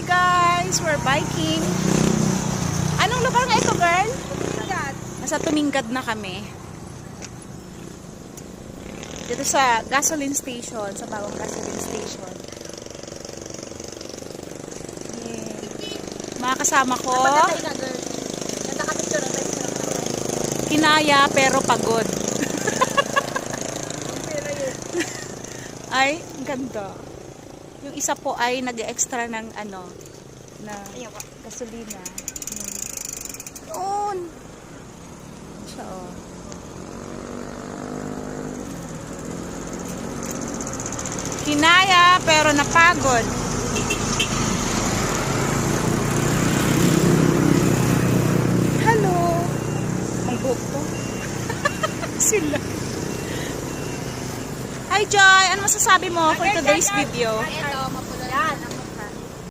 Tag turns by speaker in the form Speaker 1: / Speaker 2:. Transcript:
Speaker 1: Hi guys! We're biking. Anong lugar nga ito, girl? Nasa Tumingad na kami. Dito sa gasoline station, sa bagong gasoline station. Yeah. Mga kasama ko, kinaya pero pagod. Ay, ang ganda. Yung isa po ay nag-extra ng ano, na gasolina. Doon. Siya, oh. Kinaya pero napagod. Hello. Ang buhok ko. Sila. Hi Joy, ano masasabi mo for today's video?